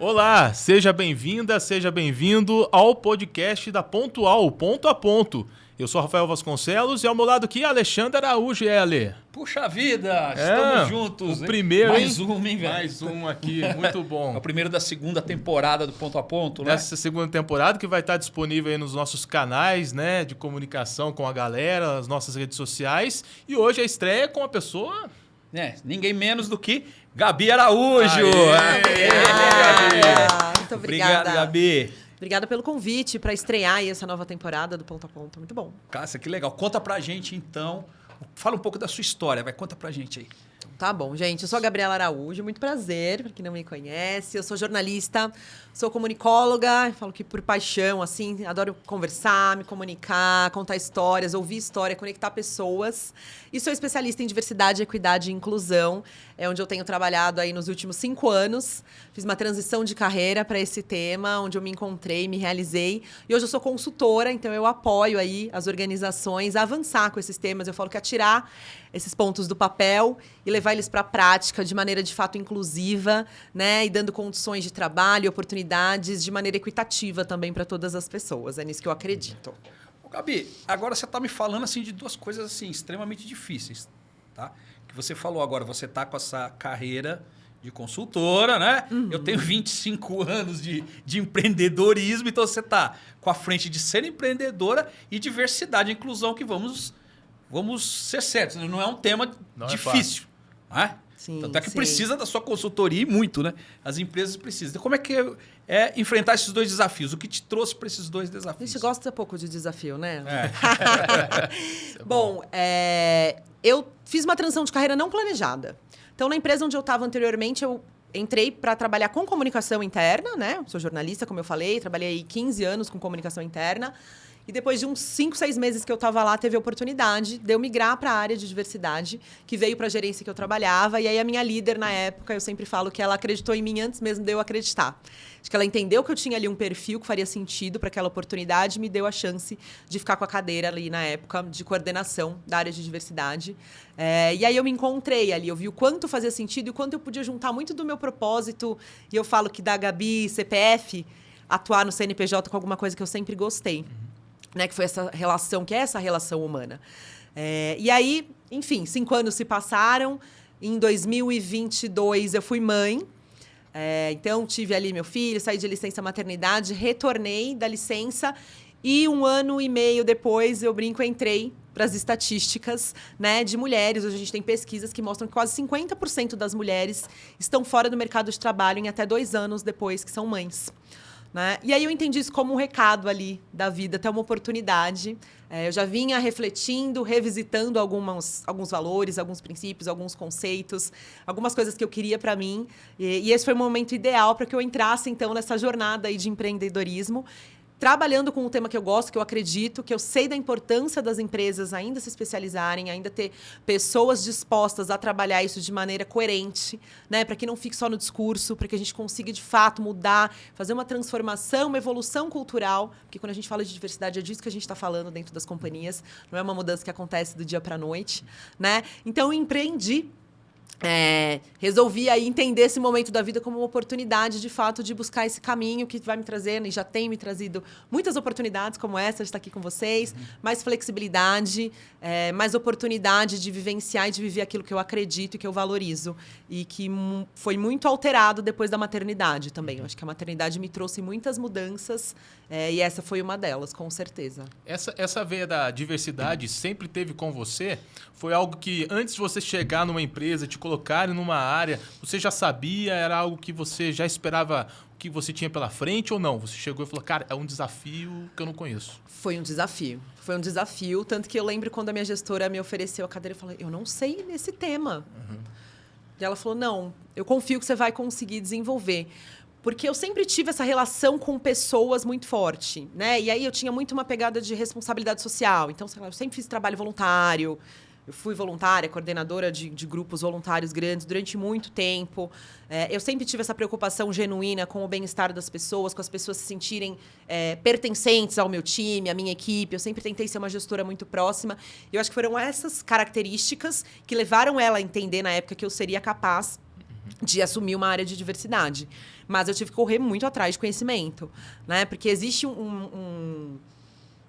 Olá, seja bem-vinda, seja bem-vindo ao podcast da Pontual, Ponto a Ponto. Eu sou Rafael Vasconcelos e ao meu lado aqui Alexandre Araújo e Ale. Puxa vida, estamos juntos. O primeiro, mais um, hein, velho? Mais um aqui, muito bom. É o primeiro da segunda temporada do Ponto a Ponto, né? Dessa segunda temporada que vai estar disponível aí nos nossos canais, né, de comunicação com a galera, as nossas redes sociais. E hoje a estreia com a pessoa... Ninguém menos do que Gabi Araújo. Muito obrigada. Obrigado, Gabi. Obrigada pelo convite para estrear aí essa nova temporada do Ponto a Ponto. Muito bom. Cássio, que legal. Conta pra gente, então. Fala um pouco da sua história, conta pra gente aí. Tá bom, gente. Eu sou a Gabriela Araújo, muito prazer, para quem não me conhece. Eu sou jornalista, sou comunicóloga, falo que por paixão, assim, adoro conversar, me comunicar, contar histórias, ouvir história, conectar pessoas. E sou especialista em diversidade, equidade e inclusão, é onde eu tenho trabalhado aí nos últimos 5 anos. Fiz uma transição de carreira para esse tema, onde eu me encontrei, me realizei. E hoje eu sou consultora, então eu apoio aí as organizações a avançar com esses temas. Eu falo que tirar esses pontos do papel e levar eles para a prática de maneira, de fato, inclusiva, né? E dando condições de trabalho e oportunidades de maneira equitativa também para todas as pessoas. É nisso que eu acredito. Ô, Gabi, agora você está me falando assim, de duas coisas assim, extremamente difíceis, tá? Que você falou agora, você está com essa carreira de consultora, né? Uhum. Eu tenho 25 anos de empreendedorismo, então você está com a frente de ser empreendedora e diversidade e inclusão, que vamos ser certos, não é um tema difícil. Né? Sim, tanto é que sim. precisa da sua consultoria e muito, né? As empresas precisam. Então, como é que é enfrentar esses dois desafios? O que te trouxe para esses dois A desafios? gente gosta pouco de desafio, né? Bom, Eu fiz uma transição de carreira não planejada. Então, na empresa onde eu estava anteriormente, eu entrei para trabalhar com comunicação interna, né? Eu sou jornalista, como eu falei, trabalhei 15 anos com comunicação interna. E depois de uns 5, 6 meses que eu estava lá, teve a oportunidade de eu migrar para a área de diversidade, que veio para a gerência que eu trabalhava. E aí a minha líder, na época, eu sempre falo que ela acreditou em mim antes mesmo de eu acreditar. Acho que ela entendeu que eu tinha ali um perfil que faria sentido para aquela oportunidade e me deu a chance de ficar com a cadeira ali, na época, de coordenação da área de diversidade. E aí eu me encontrei ali, eu vi o quanto fazia sentido e o quanto eu podia juntar muito do meu propósito. E eu falo que da Gabi CPF, atuar no CNPJ com alguma coisa que eu sempre gostei. Né, que foi essa relação, que é essa relação humana. E aí, enfim, 5 anos se passaram. Em 2022, eu fui mãe. Então, tive ali meu filho, saí de licença maternidade, retornei da licença. E 1 ano e meio depois, eu entrei para as estatísticas, né, de mulheres. Hoje a gente tem pesquisas que mostram que quase 50% das mulheres estão fora do mercado de trabalho em até 2 anos depois que são mães. Né? E aí eu entendi isso como um recado ali da vida, até uma oportunidade. Eu já vinha refletindo, revisitando alguns valores, alguns princípios, alguns conceitos, algumas coisas que eu queria para mim. E esse foi o momento ideal para que eu entrasse, então, nessa jornada aí de empreendedorismo, trabalhando com um tema que eu gosto, que eu acredito, que eu sei da importância das empresas ainda se especializarem, ainda ter pessoas dispostas a trabalhar isso de maneira coerente, né? Para que não fique só no discurso, para que a gente consiga, de fato, mudar, fazer uma transformação, uma evolução cultural. Porque quando a gente fala de diversidade, é disso que a gente está falando dentro das companhias. Não é uma mudança que acontece do dia para a noite, né? Então, eu empreendi. Resolvi aí entender esse momento da vida como uma oportunidade, de fato, de buscar esse caminho que vai me trazendo, e já tem me trazido muitas oportunidades como essa, de estar aqui com vocês, mais flexibilidade, mais oportunidade de vivenciar e de viver aquilo que eu acredito e que eu valorizo. E que foi muito alterado depois da maternidade também. Eu acho que a maternidade me trouxe muitas mudanças, e essa foi uma delas, com certeza. Essa veia da diversidade sempre teve com você? Foi algo que, antes de você chegar numa empresa, te colocarem numa área, você já sabia? Era algo que você já esperava o que você tinha pela frente ou não? Você chegou e falou, cara, é um desafio que eu não conheço. Foi um desafio. Tanto que eu lembro quando a minha gestora me ofereceu a cadeira, eu falei, eu não sei nesse tema. E ela falou, não, eu confio que você vai conseguir desenvolver. Porque eu sempre tive essa relação com pessoas muito forte, né? E aí eu tinha muito uma pegada de responsabilidade social. Então, sei lá, eu sempre fiz trabalho voluntário. Eu fui voluntária, coordenadora de grupos voluntários grandes durante muito tempo. Eu sempre tive essa preocupação genuína com o bem-estar das pessoas, com as pessoas se sentirem pertencentes ao meu time, à minha equipe. Eu sempre tentei ser uma gestora muito próxima. Eu acho que foram essas características que levaram ela a entender, na época, que eu seria capaz de assumir uma área de diversidade. Mas eu tive que correr muito atrás de conhecimento, né? Porque existe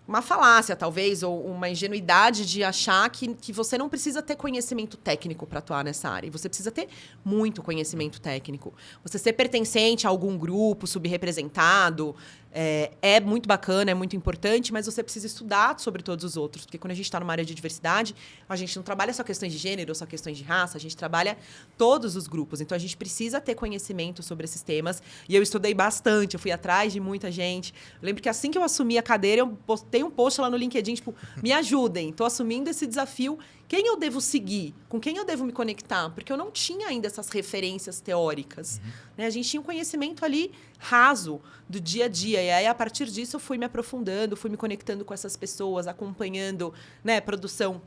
uma falácia, talvez, ou uma ingenuidade de achar que você não precisa ter conhecimento técnico para atuar nessa área. E você precisa ter muito conhecimento técnico. Você ser pertencente a algum grupo subrepresentado é muito bacana, é muito importante, mas você precisa estudar sobre todos os outros. Porque quando a gente está numa área de diversidade, a gente não trabalha só questões de gênero, só questões de raça, a gente trabalha todos os grupos. Então, a gente precisa ter conhecimento sobre esses temas. E eu estudei bastante, eu fui atrás de muita gente. Eu lembro que assim que eu assumi a cadeira, eu postei um post lá no LinkedIn, tipo, me ajudem, estou assumindo esse desafio. Quem eu devo seguir? Com quem eu devo me conectar? Porque eu não tinha ainda essas referências teóricas. Né? A gente tinha um conhecimento ali raso do dia a dia. E aí, a partir disso, eu fui me aprofundando, fui me conectando com essas pessoas, acompanhando, né, produção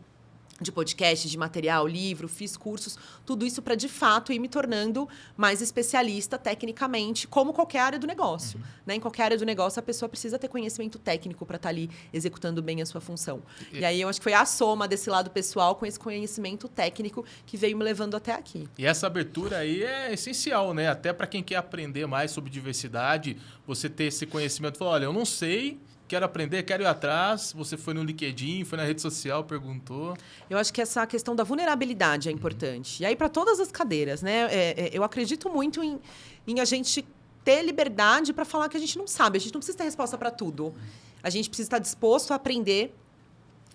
de podcast, de material, livro, fiz cursos, tudo isso para, de fato, ir me tornando mais especialista tecnicamente, como qualquer área do negócio. Né? Em qualquer área do negócio, a pessoa precisa ter conhecimento técnico para estar ali executando bem a sua função. E aí, eu acho que foi a soma desse lado pessoal com esse conhecimento técnico que veio me levando até aqui. E essa abertura aí é essencial, né? Até para quem quer aprender mais sobre diversidade, você ter esse conhecimento. Falar, olha, eu não sei... Quero aprender, quero ir atrás. Você foi no LinkedIn, foi na rede social, perguntou. Eu acho que essa questão da vulnerabilidade é importante. E aí, para todas as cadeiras, né? Eu acredito muito em a gente ter liberdade para falar que a gente não sabe. A gente não precisa ter resposta para tudo. A gente precisa estar disposto a aprender,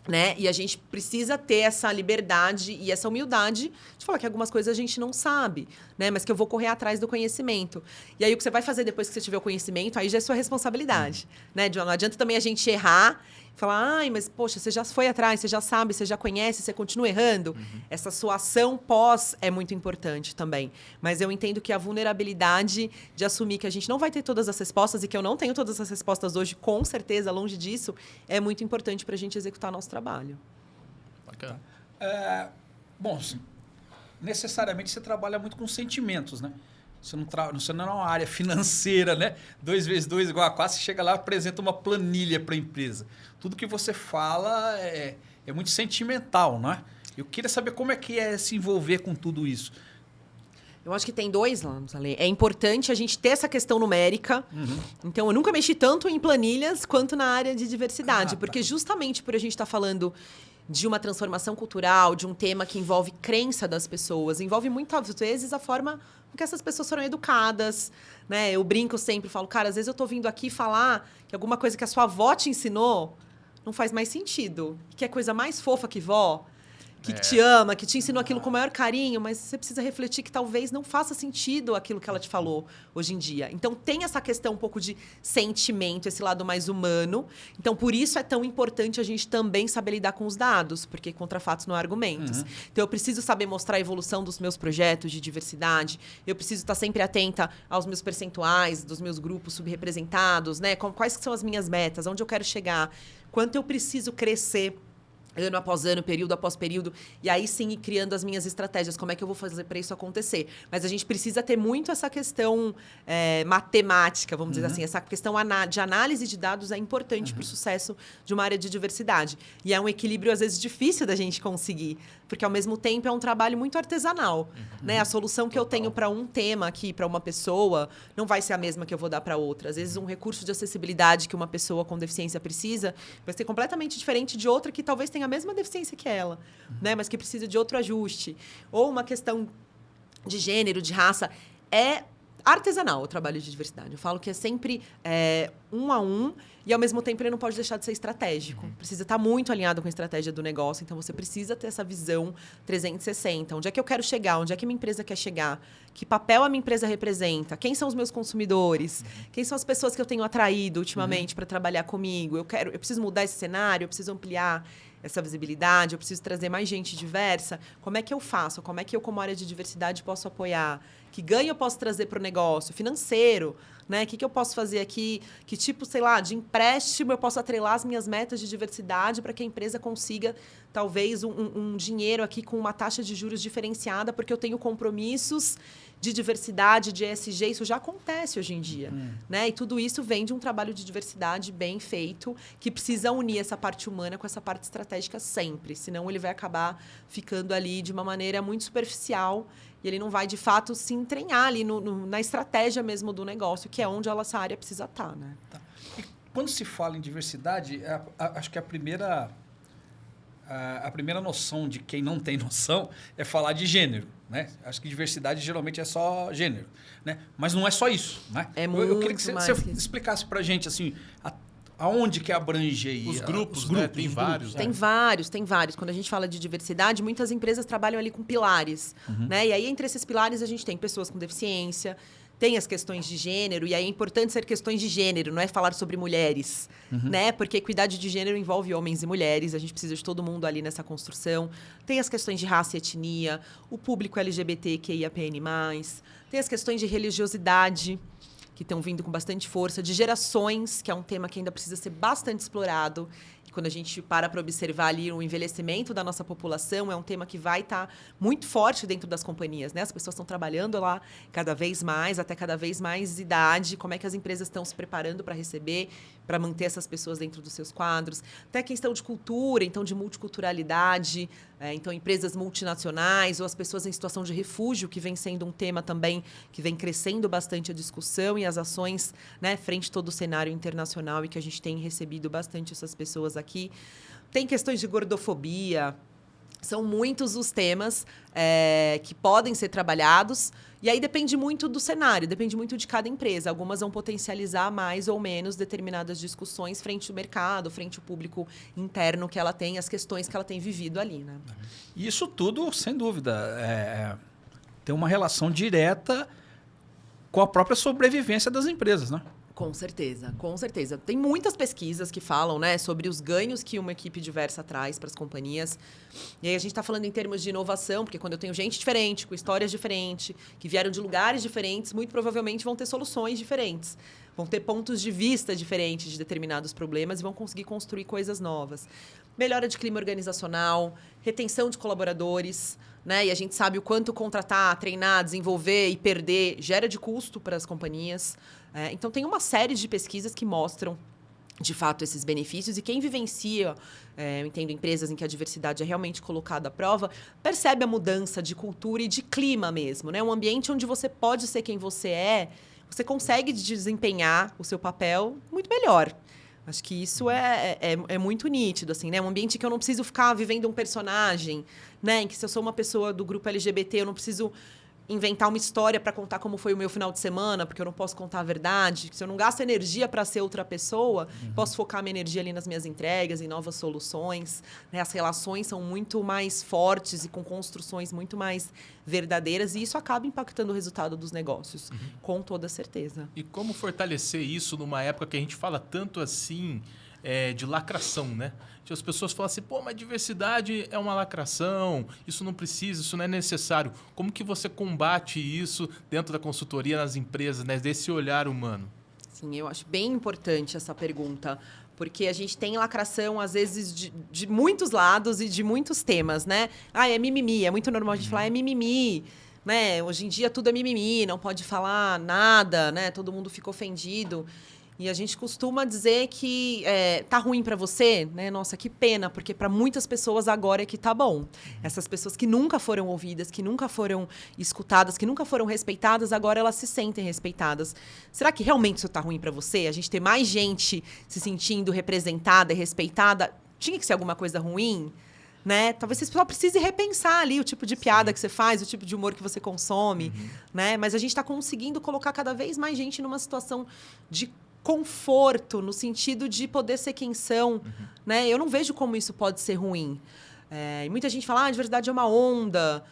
né? E a gente precisa ter essa liberdade e essa humildade de falar que algumas coisas a gente não sabe, né? Mas que eu vou correr atrás do conhecimento. E aí, o que você vai fazer depois que você tiver o conhecimento, aí já é sua responsabilidade, né? Não adianta também a gente errar e falar, ai, mas, poxa, você já foi atrás, você já sabe, você já conhece, você continua errando. Essa sua ação pós é muito importante também. Mas eu entendo que a vulnerabilidade de assumir que a gente não vai ter todas as respostas e que eu não tenho todas as respostas hoje, com certeza, longe disso, é muito importante para a gente executar nosso trabalho. Bacana. Bom, necessariamente você trabalha muito com sentimentos, né? Você não é uma área financeira, né? 2 × 2 = 4, você chega lá e apresenta uma planilha para a empresa. Tudo que você fala é muito sentimental, não é? Eu queria saber como é que é se envolver com tudo isso. Eu acho que tem 2 lados, Ale. É importante a gente ter essa questão numérica. Então, eu nunca mexi tanto em planilhas quanto na área de diversidade. Porque justamente por a gente estar falando de uma transformação cultural, de um tema que envolve crença das pessoas, envolve muitas vezes a forma com que essas pessoas foram educadas, né? Eu brinco sempre, falo, cara, às vezes eu tô vindo aqui falar que alguma coisa que a sua avó te ensinou não faz mais sentido. Que é coisa mais fofa que vó, que te ama, que te ensinou aquilo com o maior carinho, mas você precisa refletir que talvez não faça sentido aquilo que ela te falou hoje em dia. Então, tem essa questão um pouco de sentimento, esse lado mais humano. Então, por isso é tão importante a gente também saber lidar com os dados, porque contra fatos não há argumentos. Então, eu preciso saber mostrar a evolução dos meus projetos de diversidade, eu preciso estar sempre atenta aos meus percentuais, dos meus grupos subrepresentados, né? Quais são as minhas metas, onde eu quero chegar, quanto eu preciso crescer ano após ano, período após período, e aí sim ir criando as minhas estratégias, como é que eu vou fazer para isso acontecer. Mas a gente precisa ter muito essa questão matemática, vamos dizer assim, essa questão de análise de dados é importante para o sucesso de uma área de diversidade. E é um equilíbrio, às vezes, difícil da gente conseguir, porque, ao mesmo tempo, é um trabalho muito artesanal. Né? A solução que eu tenho para um tema aqui, para uma pessoa, não vai ser a mesma que eu vou dar para outra. Às vezes, um recurso de acessibilidade que uma pessoa com deficiência precisa vai ser completamente diferente de outra que talvez tenha a mesma deficiência que ela, né? Mas que precisa de outro ajuste. Ou uma questão de gênero, de raça. É artesanal o trabalho de diversidade. Eu falo que é sempre 1 a 1 e, ao mesmo tempo, ele não pode deixar de ser estratégico. Precisa estar muito alinhado com a estratégia do negócio. Então, você precisa ter essa visão 360. Onde é que eu quero chegar? Onde é que minha empresa quer chegar? Que papel a minha empresa representa? Quem são os meus consumidores? Quem são as pessoas que eu tenho atraído ultimamente para trabalhar comigo? Eu preciso mudar esse cenário? Eu preciso ampliar essa visibilidade? Eu preciso trazer mais gente diversa? Como é que eu faço? Como é que eu, como área de diversidade, posso apoiar? Que ganho eu posso trazer para o negócio? Financeiro, né? O que eu posso fazer aqui? Que tipo, sei lá, de empréstimo eu posso atrelar as minhas metas de diversidade para que a empresa consiga, talvez, um dinheiro aqui com uma taxa de juros diferenciada, porque eu tenho compromissos de diversidade, de ESG, isso já acontece hoje em dia. Né? E tudo isso vem de um trabalho de diversidade bem feito, que precisa unir essa parte humana com essa parte estratégica sempre. Senão ele vai acabar ficando ali de uma maneira muito superficial e ele não vai, de fato, se entranhar ali na estratégia mesmo do negócio, que é onde essa área precisa estar, né? Tá. E quando se fala em diversidade, acho que a primeira noção de quem não tem noção é falar de gênero, né? Acho que diversidade geralmente é só gênero, né? Mas não é só isso, né? Eu queria que você explicasse para a gente assim, aonde que abrange aí os grupos, né? Tem vários. Tem vários. Quando a gente fala de diversidade, muitas empresas trabalham ali com pilares, né? E aí entre esses pilares a gente tem pessoas com deficiência, tem as questões de gênero, e aí é importante ser questões de gênero, não é falar sobre mulheres, né? Porque equidade de gênero envolve homens e mulheres, a gente precisa de todo mundo ali nessa construção. Tem as questões de raça e etnia, o público LGBTQIAPN+, tem as questões de religiosidade, que estão vindo com bastante força, de gerações, que é um tema que ainda precisa ser bastante explorado. E quando a gente para observar ali o envelhecimento da nossa população, é um tema que vai estar muito forte dentro das companhias, né? As pessoas estão trabalhando lá cada vez mais, até cada vez mais idade, como é que as empresas estão se preparando para receber, para manter essas pessoas dentro dos seus quadros. Até a questão de cultura, então de multiculturalidade, então empresas multinacionais ou as pessoas em situação de refúgio, que vem sendo um tema também que vem crescendo bastante a discussão e as ações, né, frente a todo o cenário internacional, e que a gente tem recebido bastante essas pessoas aqui. Tem questões de gordofobia. São muitos os temas que podem ser trabalhados. E aí depende muito do cenário, depende muito de cada empresa. Algumas vão potencializar mais ou menos determinadas discussões frente ao mercado, frente ao público interno que ela tem, as questões que ela tem vivido ali, né? Isso tudo, sem dúvida, tem uma relação direta com a própria sobrevivência das empresas, né? Com certeza, com certeza. Tem muitas pesquisas que falam, né, sobre os ganhos que uma equipe diversa traz para as companhias. E aí a gente está falando em termos de inovação, porque quando eu tenho gente diferente, com histórias diferentes, que vieram de lugares diferentes, muito provavelmente vão ter soluções diferentes. Vão ter pontos de vista diferentes de determinados problemas e vão conseguir construir coisas novas. Melhora de clima organizacional, retenção de colaboradores, né? E a gente sabe o quanto contratar, treinar, desenvolver e perder gera de custo para as companhias. Então, tem uma série de pesquisas que mostram, de fato, esses benefícios. E quem vivencia, eu entendo empresas em que a diversidade é realmente colocada à prova, percebe a mudança de cultura e de clima mesmo, né? Um ambiente onde você pode ser quem você é, você consegue desempenhar o seu papel muito melhor. Acho que isso é muito nítido, assim, né? Um ambiente que eu não preciso ficar vivendo um personagem, né? Em que se eu sou uma pessoa do grupo LGBT, eu não preciso inventar uma história para contar como foi o meu final de semana, porque eu não posso contar a verdade. Se eu não gasto energia para ser outra pessoa, posso focar minha energia ali nas minhas entregas, em novas soluções, né? As relações são muito mais fortes e com construções muito mais verdadeiras, e isso acaba impactando o resultado dos negócios, com toda certeza. E como fortalecer isso numa época que a gente fala tanto assim de lacração, né? As pessoas falam assim, pô, mas diversidade é uma lacração, isso não precisa, isso não é necessário. Como que você combate isso dentro da consultoria, nas empresas, né? Desse olhar humano? Sim, eu acho bem importante essa pergunta, porque a gente tem lacração, às vezes, de muitos lados e de muitos temas, né? É mimimi, é muito normal a gente falar, é mimimi, né? Hoje em dia tudo é mimimi, não pode falar nada, né? Todo mundo fica ofendido. E a gente costuma dizer que tá ruim para você, né? Nossa, que pena, porque para muitas pessoas agora é que tá bom. Essas pessoas que nunca foram ouvidas, que nunca foram escutadas, que nunca foram respeitadas, agora elas se sentem respeitadas. Será que realmente isso tá ruim para você? A gente ter mais gente se sentindo representada e respeitada, tinha que ser alguma coisa ruim? Né? Talvez você só precise repensar ali o tipo de piada que você faz, o tipo de humor que você consome, né? Mas a gente está conseguindo colocar cada vez mais gente numa situação de conforto, no sentido de poder ser quem são, né? Eu não vejo como isso pode ser ruim. E muita gente fala, a diversidade é uma onda.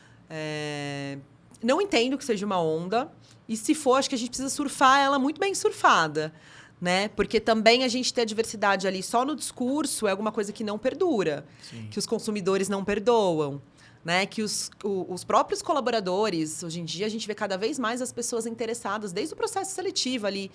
Não entendo que seja uma onda. E se for, acho que a gente precisa surfar ela muito bem surfada, né? Porque também a gente ter a diversidade ali só no discurso é alguma coisa que não perdura. Sim. Que os consumidores não perdoam. Né? Que os próprios colaboradores, hoje em dia, a gente vê cada vez mais as pessoas interessadas, desde o processo seletivo ali.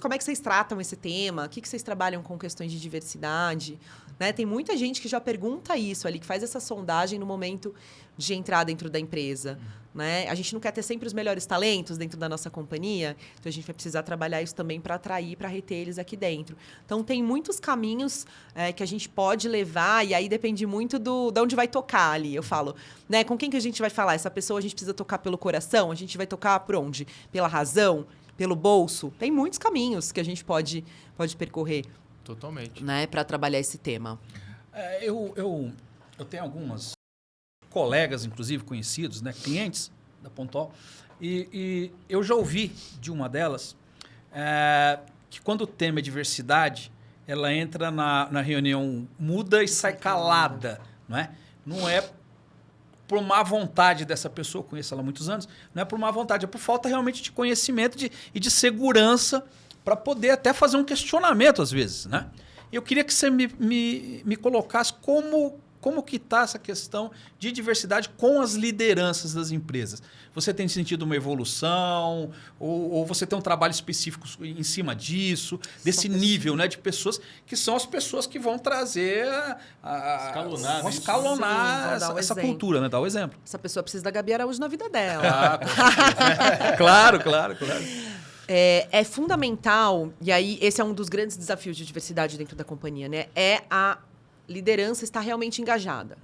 Como é que vocês tratam esse tema? O que vocês trabalham com questões de diversidade? Né? Tem muita gente que já pergunta isso ali, que faz essa sondagem no momento de entrar dentro da empresa. Né? A gente não quer ter sempre os melhores talentos dentro da nossa companhia, então a gente vai precisar trabalhar isso também para atrair, para reter eles aqui dentro. Então, tem muitos caminhos que a gente pode levar, e aí depende muito de onde vai tocar ali. Eu falo, né? Com quem que a gente vai falar? Essa pessoa a gente precisa tocar pelo coração? A gente vai tocar por onde? Pela razão? Pelo bolso? Tem muitos caminhos que a gente pode percorrer. Totalmente. Né? Para trabalhar esse tema. Eu tenho algumas colegas, inclusive conhecidos, né, clientes da Pontol, e eu já ouvi de uma delas que quando o tema é diversidade, ela entra na reunião muda e sai calada. Não é por má vontade dessa pessoa, conheço ela há muitos anos, não é por má vontade, é por falta realmente de conhecimento e de segurança para poder até fazer um questionamento às vezes. Né? Eu queria que você me colocasse como que está essa questão de diversidade com as lideranças das empresas. Você tem sentido uma evolução ou você tem um trabalho específico em cima disso, desse nível, né, de pessoas que são as pessoas que vão trazer escalonar essa cultura, né? Dar o exemplo. Essa pessoa precisa da Gabi Araújo na vida dela. Claro. É fundamental, e aí esse é um dos grandes desafios de diversidade dentro da companhia, né? É a liderança estar realmente engajada.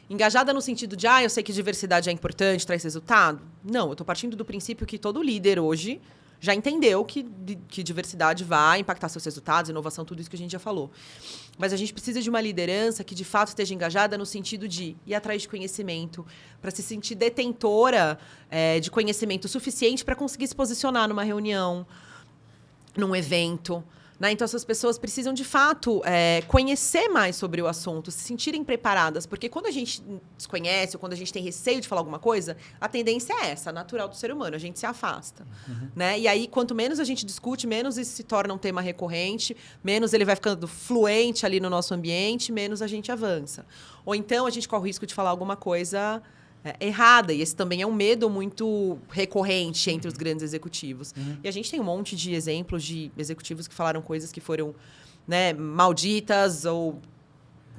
Engajada no sentido de, eu sei que diversidade é importante, traz resultado. Não, eu estou partindo do princípio que todo líder hoje já entendeu que diversidade vai impactar seus resultados, inovação, tudo isso que a gente já falou. Mas a gente precisa de uma liderança que, de fato, esteja engajada no sentido de ir atrás de conhecimento, para se sentir detentora de conhecimento suficiente para conseguir se posicionar numa reunião, num evento. Né? Então, essas pessoas precisam, de fato, conhecer mais sobre o assunto, se sentirem preparadas. Porque quando a gente desconhece ou quando a gente tem receio de falar alguma coisa, a tendência é essa, natural do ser humano. A gente se afasta. Né? E aí, quanto menos a gente discute, menos isso se torna um tema recorrente, menos ele vai ficando fluente ali no nosso ambiente, menos a gente avança. Ou então, a gente corre o risco de falar alguma coisa errada. E esse também é um medo muito recorrente entre os grandes executivos. E a gente tem um monte de exemplos de executivos que falaram coisas que foram, né, malditas ou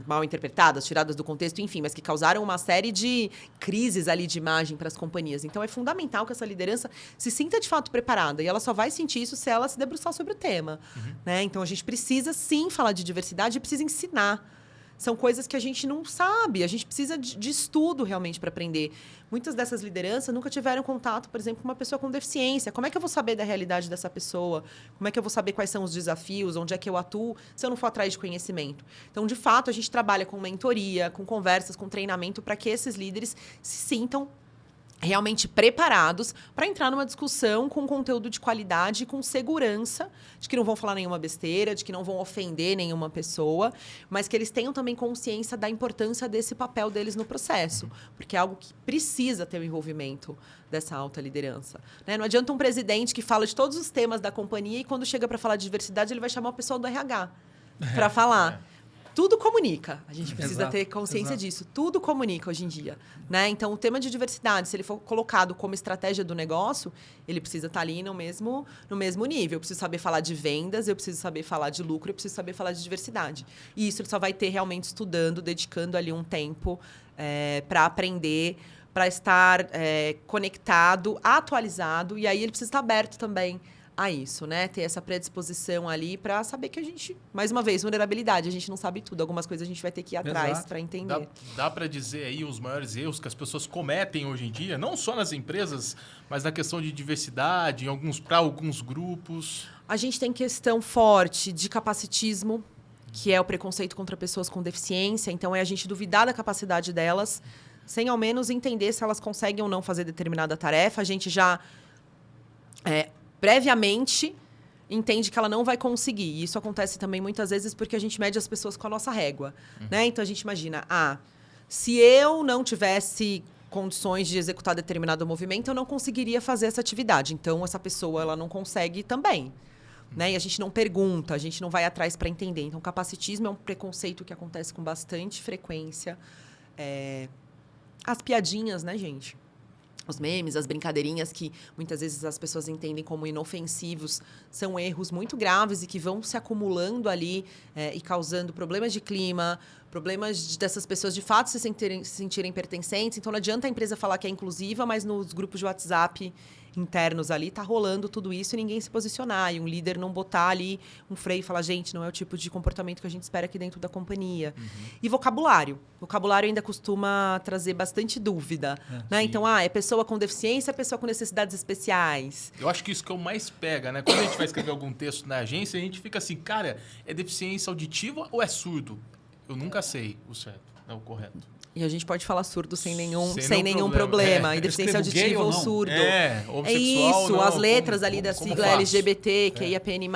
mal interpretadas, tiradas do contexto, enfim, mas que causaram uma série de crises ali de imagem para as companhias. Então, é fundamental que essa liderança se sinta, de fato, preparada. E ela só vai sentir isso se ela se debruçar sobre o tema. Né? Então, a gente precisa, sim, falar de diversidade e precisa ensinar. São coisas que a gente não sabe. A gente precisa de estudo, realmente, para aprender. Muitas dessas lideranças nunca tiveram contato, por exemplo, com uma pessoa com deficiência. Como é que eu vou saber da realidade dessa pessoa? Como é que eu vou saber quais são os desafios? Onde é que eu atuo se eu não for atrás de conhecimento? Então, de fato, a gente trabalha com mentoria, com conversas, com treinamento, para que esses líderes se sintam realmente preparados para entrar numa discussão com conteúdo de qualidade e com segurança, de que não vão falar nenhuma besteira, de que não vão ofender nenhuma pessoa, mas que eles tenham também consciência da importância desse papel deles no processo, porque é algo que precisa ter o envolvimento dessa alta liderança. Né? Não adianta um presidente que fala de todos os temas da companhia e quando chega para falar de diversidade, ele vai chamar o pessoal do RH para falar. Tudo comunica. A gente precisa ter consciência disso. Tudo comunica hoje em dia. Né? Então, o tema de diversidade, se ele for colocado como estratégia do negócio, ele precisa estar ali no mesmo nível. Eu preciso saber falar de vendas, eu preciso saber falar de lucro, eu preciso saber falar de diversidade. E isso ele só vai ter realmente estudando, dedicando ali um tempo para aprender, para estar conectado, atualizado. E aí ele precisa estar aberto também a isso, né? Ter essa predisposição ali para saber que a gente, mais uma vez, vulnerabilidade, a gente não sabe tudo. Algumas coisas a gente vai ter que ir atrás para entender. Dá para dizer aí os maiores erros que as pessoas cometem hoje em dia, não só nas empresas, mas na questão de diversidade, para alguns grupos? A gente tem questão forte de capacitismo, que é o preconceito contra pessoas com deficiência. Então, é a gente duvidar da capacidade delas, sem ao menos entender se elas conseguem ou não fazer determinada tarefa. A gente já previamente entende que ela não vai conseguir. E isso acontece também muitas vezes porque a gente mede as pessoas com a nossa régua. Né? Então, a gente imagina, se eu não tivesse condições de executar determinado movimento, eu não conseguiria fazer essa atividade. Então, essa pessoa ela não consegue também. Né? E a gente não pergunta, a gente não vai atrás para entender. Então, capacitismo é um preconceito que acontece com bastante frequência. As piadinhas, né, gente? Os memes, as brincadeirinhas que muitas vezes as pessoas entendem como inofensivos, são erros muito graves e que vão se acumulando ali e causando problemas de clima, problemas dessas pessoas de fato se sentirem pertencentes. Então, não adianta a empresa falar que é inclusiva, mas nos grupos de WhatsApp internos ali tá rolando tudo isso e ninguém se posicionar. E um líder não botar ali um freio e falar, gente, não é o tipo de comportamento que a gente espera aqui dentro da companhia. E vocabulário. Vocabulário ainda costuma trazer bastante dúvida. Né? Então, é pessoa com deficiência, é pessoa com necessidades especiais. Eu acho que isso que eu mais pega, né? Quando a gente vai escrever algum texto na agência, a gente fica assim, cara, é deficiência auditiva ou é surdo? Eu nunca sei o certo, né? O correto. E a gente pode falar surdo sem nenhum problema. E deficiência auditiva ou surdo. Homossexual, isso, não, as letras ali da sigla faço? LGBT, QIAPN+,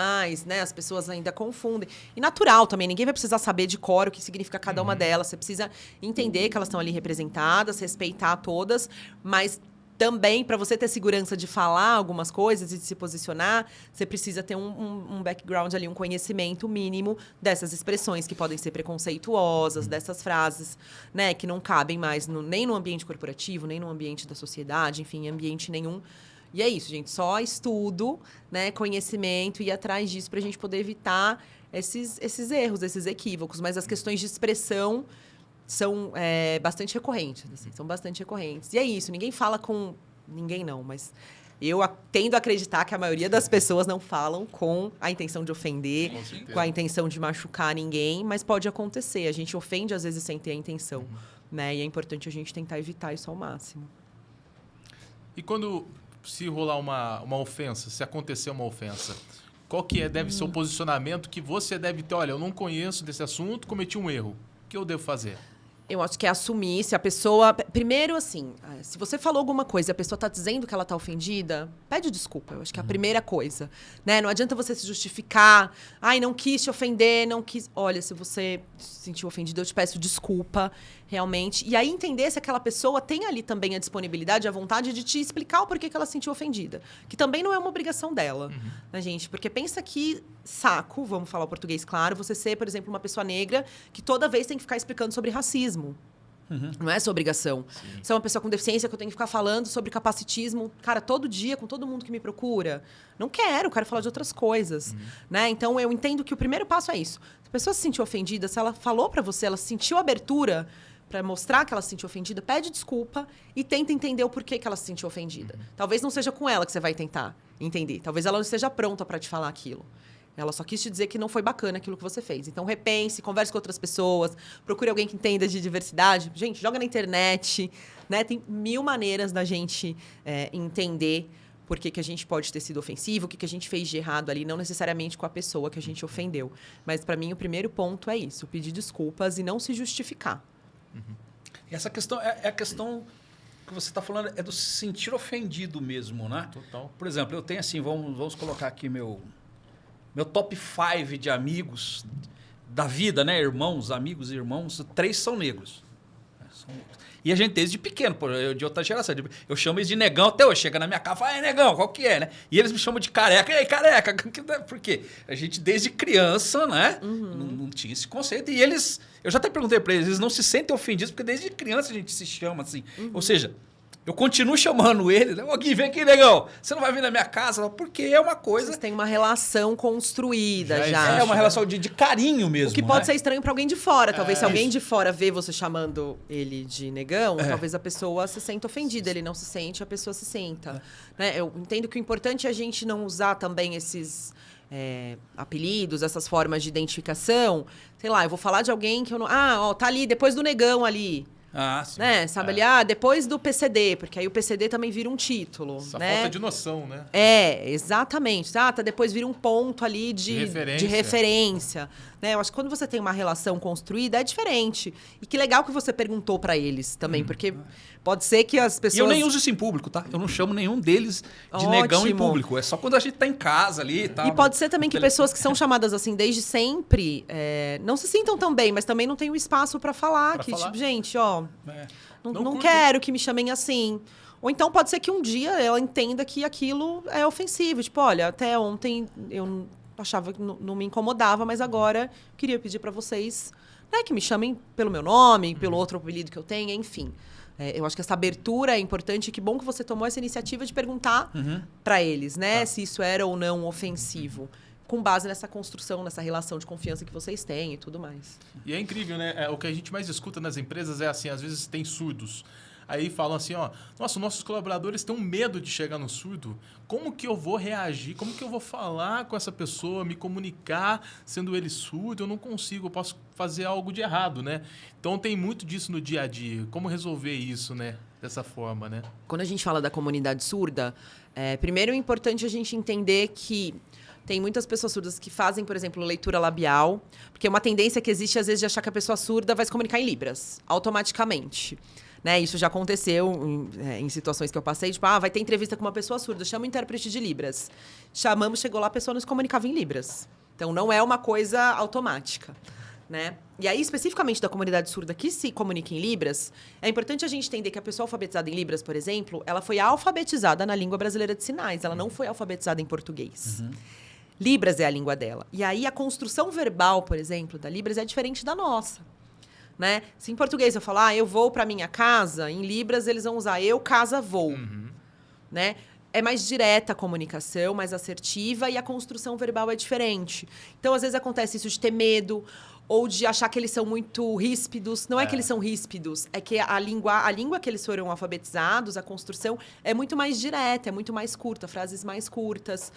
né? As pessoas ainda confundem. E natural também, ninguém vai precisar saber de cor o que significa cada uma delas. Você precisa entender que elas estão ali representadas, respeitar todas, mas também, para você ter segurança de falar algumas coisas e de se posicionar, você precisa ter um background ali, um conhecimento mínimo dessas expressões que podem ser preconceituosas, dessas frases, né, que não cabem mais nem no ambiente corporativo, nem no ambiente da sociedade, enfim, ambiente nenhum. E é isso, gente, só estudo, né, conhecimento e ir atrás disso para a gente poder evitar esses erros, esses equívocos. Mas as questões de expressão são bastante recorrentes, assim, são bastante recorrentes. E é isso, ninguém fala com... Ninguém não, mas eu tendo a acreditar que a maioria das pessoas não falam com a intenção de ofender, com a intenção de machucar ninguém, mas pode acontecer. A gente ofende, às vezes, sem ter a intenção. Né? E é importante a gente tentar evitar isso ao máximo. E quando se rolar uma ofensa, se acontecer uma ofensa, qual que deve ser o posicionamento que você deve ter? Olha, eu não conheço desse assunto, cometi um erro. O que eu devo fazer? Eu acho que é assumir se a pessoa... Primeiro, assim, se você falou alguma coisa e a pessoa está dizendo que ela está ofendida, pede desculpa. Eu acho que é a primeira coisa. Né? Não adianta você se justificar. Ai, não quis te ofender, não quis... Olha, se você se sentiu ofendido, eu te peço desculpa, realmente. E aí entender se aquela pessoa tem ali também a disponibilidade, a vontade de te explicar o porquê que ela se sentiu ofendida. Que também não é uma obrigação dela, né, gente? Porque pensa que saco, vamos falar o português claro, você ser, por exemplo, uma pessoa negra que toda vez tem que ficar explicando sobre racismo. Não é essa obrigação. Se é uma pessoa com deficiência que eu tenho que ficar falando sobre capacitismo, cara, todo dia, com todo mundo que me procura. Não quero falar de outras coisas. Né? Então, eu entendo que o primeiro passo é isso. Se a pessoa se sentiu ofendida, se ela falou para você, ela sentiu abertura para mostrar que ela se sentiu ofendida, pede desculpa e tenta entender o porquê que ela se sentiu ofendida. Talvez não seja com ela que você vai tentar entender. Talvez ela não esteja pronta para te falar aquilo. Ela só quis te dizer que não foi bacana aquilo que você fez. Então, repense, converse com outras pessoas, procure alguém que entenda de diversidade. Gente, joga na internet, né? Tem 1000 maneiras da gente entender por que a gente pode ter sido ofensivo, o que a gente fez de errado ali, não necessariamente com a pessoa que a gente ofendeu. Mas, para mim, o primeiro ponto é isso, pedir desculpas e não se justificar. E essa questão é a questão que você está falando, é do se sentir ofendido mesmo, né? Total. Por exemplo, eu tenho assim, vamos colocar aqui meu top 5 de amigos da vida, né? Irmãos, amigos e irmãos, 3 são negros. E a gente desde pequeno, de outra geração. Eu chamo eles de negão até hoje. Chega na minha casa e fala, negão, qual que é, né? E eles me chamam de careca. E aí, careca? Por quê? A gente desde criança, né? Não tinha esse conceito. E eles... Eu já até perguntei para eles não se sentem ofendidos, porque desde criança a gente se chama assim. Ou seja... Eu continuo chamando ele, né? Gui, vem aqui, negão. Você não vai vir na minha casa? Porque é uma coisa... Vocês têm uma relação construída já. É uma relação de carinho mesmo. O que pode ser estranho para alguém de fora. Talvez se alguém de fora vê você chamando ele de negão, talvez a pessoa se sinta ofendida. Ele não se sente, a pessoa se senta. Né? Eu entendo que o importante é a gente não usar também esses... apelidos, essas formas de identificação. Sei lá, eu vou falar de alguém que eu não... tá ali, depois do negão ali. Sim. Né? Sabe ali, depois do PCD, porque aí o PCD também vira um título. Essa né? falta de noção, né? Exatamente. Depois vira um ponto ali de referência. Né? Eu acho que quando você tem uma relação construída, é diferente. E que legal que você perguntou para eles também, porque pode ser que as pessoas... E eu nem uso isso em público, tá? Eu não chamo nenhum deles de negão em público. É só quando a gente tá em casa ali e tal. E pode ser também que pessoas que são chamadas assim desde sempre não se sintam tão bem, mas também não tem o espaço para falar. Tipo, gente, não quero que me chamem assim. Ou então pode ser que um dia ela entenda que aquilo é ofensivo. Tipo, olha, até ontem eu achava que não me incomodava, mas agora queria pedir para vocês, né, que me chamem pelo meu nome, pelo outro apelido que eu tenha, enfim. Eu acho que essa abertura é importante. Que bom que você tomou essa iniciativa de perguntar para eles, né? Se isso era ou não ofensivo. Com base nessa construção, nessa relação de confiança que vocês têm e tudo mais. E é incrível, né? O que a gente mais escuta nas empresas é assim, às vezes tem surdos. Aí falam assim, ó, nossa, nossos colaboradores têm um medo de chegar no surdo. Como que eu vou reagir? Como que eu vou falar com essa pessoa, me comunicar sendo ele surdo? Eu não consigo, eu posso fazer algo de errado, né? Então tem muito disso no dia a dia. Como resolver isso, né? Dessa forma, né? Quando a gente fala da comunidade surda, primeiro é importante a gente entender que tem muitas pessoas surdas que fazem, por exemplo, leitura labial, porque é uma tendência que existe, às vezes, de achar que a pessoa surda vai se comunicar em libras, automaticamente. Né? Isso já aconteceu em situações que eu passei, tipo, vai ter entrevista com uma pessoa surda, chama o intérprete de libras. Chamamos, chegou lá, a pessoa não se comunicava em libras. Então, não é uma coisa automática. Né? E aí, especificamente da comunidade surda que se comunica em libras, é importante a gente entender que a pessoa alfabetizada em libras, por exemplo, ela foi alfabetizada na língua brasileira de sinais, ela não foi alfabetizada em português. Libras é a língua dela. E aí, a construção verbal, por exemplo, da libras é diferente da nossa. Né? Se em português eu falar, eu vou para minha casa, em libras eles vão usar eu, casa, vou. Né? É mais direta a comunicação, mais assertiva, e a construção verbal é diferente. Então, às vezes, acontece isso de ter medo ou de achar que eles são muito ríspidos. Não é que eles são ríspidos, é que a língua que eles foram alfabetizados, a construção, é muito mais direta, é muito mais curta, frases mais curtas.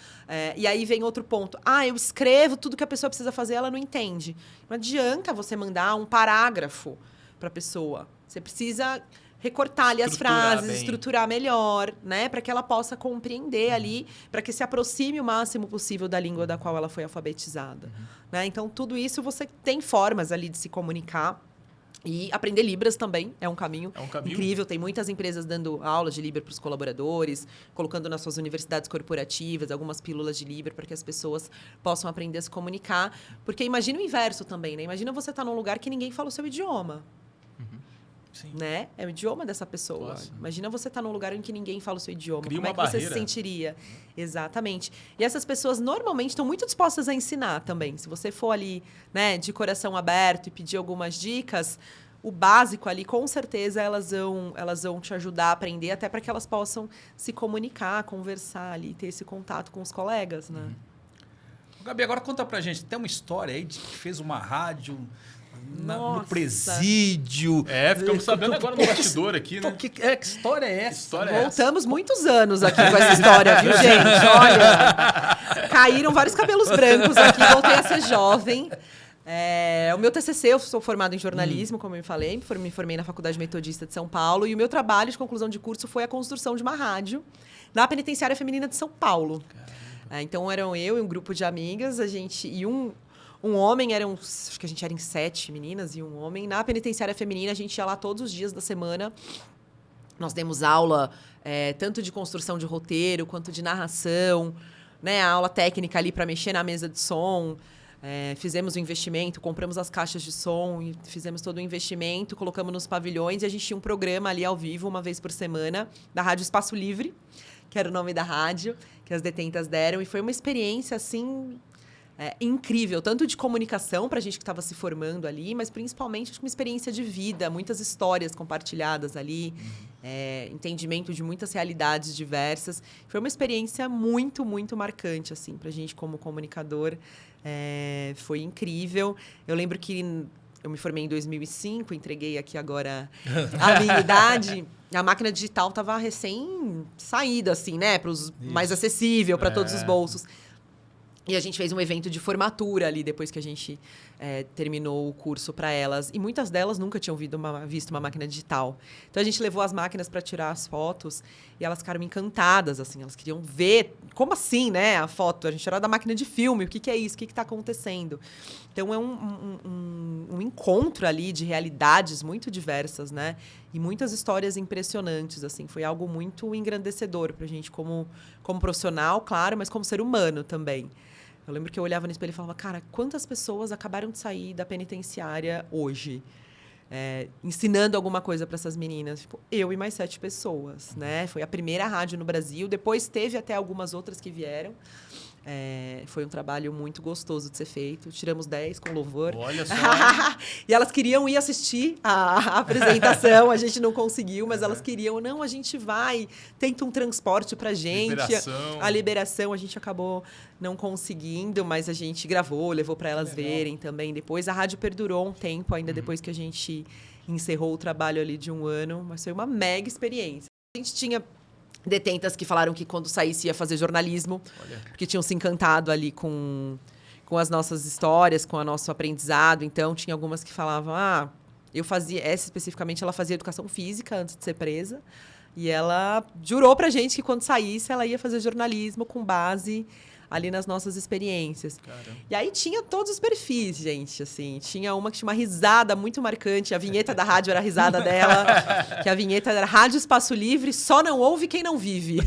E aí vem outro ponto. Eu escrevo tudo que a pessoa precisa fazer, ela não entende. Não adianta você mandar um parágrafo para a pessoa. Você precisa recortar ali as frases, estruturar melhor, né? Para que ela possa compreender ali, para que se aproxime o máximo possível da língua da qual ela foi alfabetizada. Né? Então, tudo isso você tem formas ali de se comunicar. E aprender Libras também é um caminho incrível. Tem muitas empresas dando aulas de Libra para os colaboradores, colocando nas suas universidades corporativas algumas pílulas de Libra para que as pessoas possam aprender a se comunicar. Porque imagina o inverso também, né? Imagina você estar num lugar que ninguém fala o seu idioma. Sim. Né? É o idioma dessa pessoa. Nossa. Imagina você estar num lugar em que ninguém fala o seu idioma. Cria Como é uma que você se barreira. sentiria? Exatamente. E essas pessoas normalmente estão muito dispostas a ensinar também. Se você for ali, né, de coração aberto e pedir algumas dicas, o básico ali, com certeza, elas vão te ajudar a aprender, até para que elas possam se comunicar, conversar ali, ter esse contato com os colegas, né? Gabi, agora conta pra gente. Tem uma história aí de que fez uma rádio no Nossa. presídio. Ficamos sabendo agora no bastidor aqui, né? Que história é essa? História é essa? Voltamos muitos anos aqui com essa história, viu, gente? Olha, caíram vários cabelos brancos aqui, voltei a ser jovem. O meu TCC, eu sou formada em jornalismo, como eu falei, me formei na Faculdade Metodista de São Paulo, e o meu trabalho de conclusão de curso foi a construção de uma rádio na Penitenciária Feminina de São Paulo. Então, eram eu e um grupo de amigas, e um homem, acho que a gente era em 7 meninas e um homem. Na Penitenciária Feminina, a gente ia lá todos os dias da semana. Nós demos aula tanto de construção de roteiro, quanto de narração, né? A aula técnica ali para mexer na mesa de som. Fizemos o investimento, compramos as caixas de som, e fizemos todo o investimento, colocamos nos pavilhões, e a gente tinha um programa ali ao vivo, uma vez por semana, da Rádio Espaço Livre, que era o nome da rádio, que as detentas deram. E foi uma experiência, assim, incrível, tanto de comunicação para a gente que estava se formando ali, mas principalmente uma experiência de vida, muitas histórias compartilhadas ali, entendimento de muitas realidades diversas. Foi uma experiência muito, muito marcante, assim, para a gente como comunicador. Foi incrível. Eu lembro que eu me formei em 2005, entreguei aqui agora a minha idade. A máquina digital estava recém-saída, assim, né? Mais acessível para todos os bolsos. E a gente fez um evento de formatura ali, depois que a gente terminou o curso para elas. E muitas delas nunca tinham visto uma máquina digital. Então, a gente levou as máquinas para tirar as fotos e elas ficaram encantadas, assim. Elas queriam ver, como assim, né? A foto, a gente tirou da máquina de filme. O que é isso? O que está acontecendo? Então, é um encontro ali de realidades muito diversas, né? E muitas histórias impressionantes, assim. Foi algo muito engrandecedor para a gente como profissional, claro, mas como ser humano também. Eu lembro que eu olhava no espelho e falava, cara, quantas pessoas acabaram de sair da penitenciária hoje, ensinando alguma coisa para essas meninas? Tipo, eu e mais 7 pessoas, né? Foi a primeira rádio no Brasil, depois teve até algumas outras que vieram. Foi um trabalho muito gostoso de ser feito. Tiramos 10 com louvor. Olha só. E elas queriam ir assistir a apresentação. A gente não conseguiu, mas elas queriam. Não, a gente vai. Tenta um transporte pra gente. Liberação. A liberação a gente acabou não conseguindo, mas a gente gravou, levou para elas verem também. Depois a rádio perdurou um tempo ainda depois que a gente encerrou o trabalho ali de 1 ano. Mas foi uma mega experiência. A gente tinha detentas que falaram que quando saísse ia fazer jornalismo, porque tinham se encantado ali com as nossas histórias, com o nosso aprendizado. Então, tinha algumas que falavam, eu fazia... Essa, especificamente, ela fazia educação física antes de ser presa. E ela jurou pra gente que quando saísse, ela ia fazer jornalismo com base ali nas nossas experiências. Caramba. E aí tinha todos os perfis, gente, assim. Tinha uma que tinha uma risada muito marcante. A vinheta da rádio era a risada dela. Que a vinheta era Rádio Espaço Livre, só não ouve quem não vive.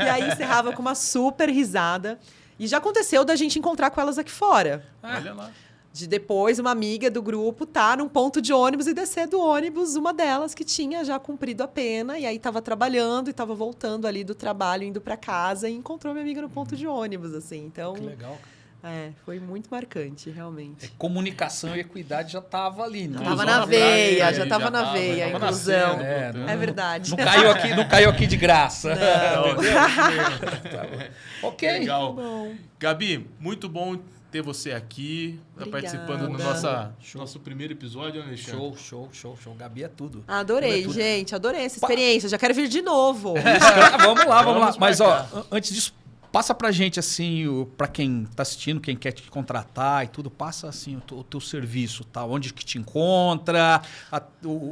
E aí encerrava com uma super risada. E já aconteceu da gente encontrar com elas aqui fora. Olha lá. De depois, uma amiga do grupo tá num ponto de ônibus e descer do ônibus, uma delas que tinha já cumprido a pena, e aí estava trabalhando e estava voltando ali do trabalho, indo para casa, e encontrou minha amiga no ponto de ônibus, assim. Então, Que legal. Foi muito marcante, realmente. Comunicação e equidade já tava ali, né? Tava Inclusão na veia, praia, já tava na veia, a tava inclusão. nascendo, É verdade. Não caiu aqui de graça. Não. Ok. Legal. Bom. Gabi, muito bom ter você aqui, Obrigada. participando do nosso primeiro episódio, né, Alexandre? Show. Gabi é tudo. Adorei, gente, adorei essa experiência. Já quero vir de novo. Vamos lá. Vamos Mas, marcar. antes disso, passa pra gente, assim, pra quem tá assistindo, quem quer te contratar e tudo, passa, assim, o teu serviço, tá? Onde que te encontra,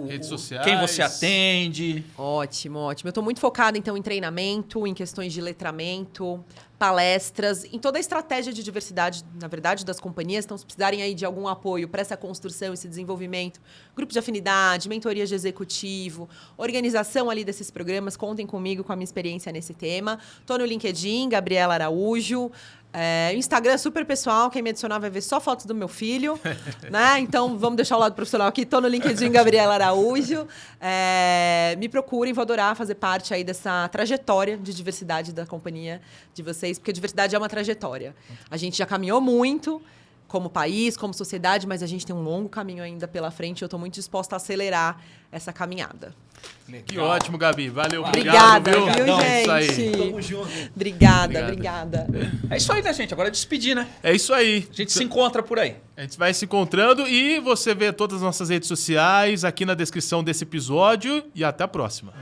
Redes sociais. quem você atende. Ótimo. Eu estou muito focada, então, em treinamento, em questões de letramento, palestras, em toda a estratégia de diversidade, na verdade, das companhias. Então, se precisarem aí de algum apoio para essa construção, esse desenvolvimento, grupo de afinidade, mentoria de executivo, organização ali desses programas, contem comigo com a minha experiência nesse tema. Estou no LinkedIn, Gabriela Araújo. Instagram super pessoal, quem me adicionar vai ver só fotos do meu filho, né? Então, vamos deixar o lado profissional aqui. Estou no LinkedIn, Gabriela Araújo. Me procurem, vou adorar fazer parte aí dessa trajetória de diversidade da companhia de vocês, porque a diversidade é uma trajetória. A gente já caminhou muito como país, como sociedade, mas a gente tem um longo caminho ainda pela frente e eu estou muito disposta a acelerar essa caminhada. Que ótimo, Gabi. Valeu, Obrigada, viu? viu, É isso aí. gente? Tamo junto. Obrigada. É isso aí, né, gente? Agora é despedir, né? É isso aí. A gente se encontra por aí. A gente vai se encontrando e você vê todas as nossas redes sociais aqui na descrição desse episódio e até a próxima.